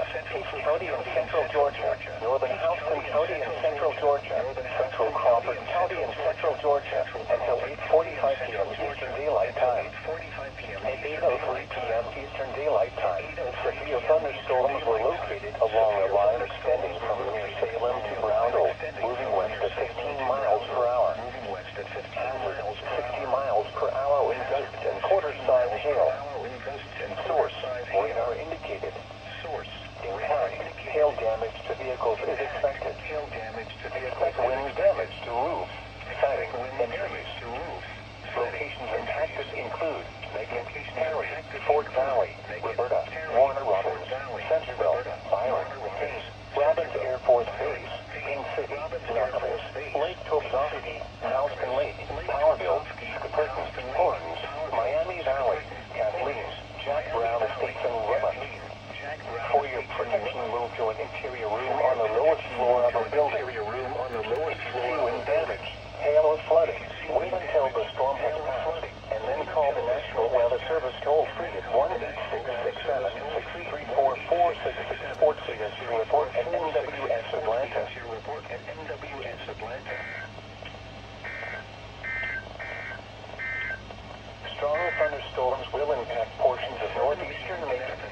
Peace County and central Georgia, northern Houston County and central Georgia, central Crawford County and central Georgia, until 8:45 p.m. Eastern Daylight Time. At 8:03 p.m. Eastern Daylight Time, severe thunderstorms were located along a line extending from near Salem to Brown Oak, moving west at 15 miles per hour. Hazard, 60 miles per hour with gust and quarter-size hail. Source, radar indicated. Impact, hail damage to vehicles is expected. Expect wind damage to roofs, siding, and trees. Locations impacted include Perry, Fort Valley, Roberta, Warner Robins, Centerville, Byron, Hayes, Robbins Air Force Base, King City, Knoxville, Lake Toxopity, Houston Lake, Powerville, Scapperton, Horns, Miami Valley, Kathleen, Jack Brown Estates, and Rubba. For your protection, move to an interior room on the lowest floor of a building. View and damage, hail or flooding. Wait until the storm has passed, and then call the National Weather Service toll-free at 1-866-7-634-4664 to report at NWS Atlanta. Strong thunderstorms will impact portions of northeastern Maine.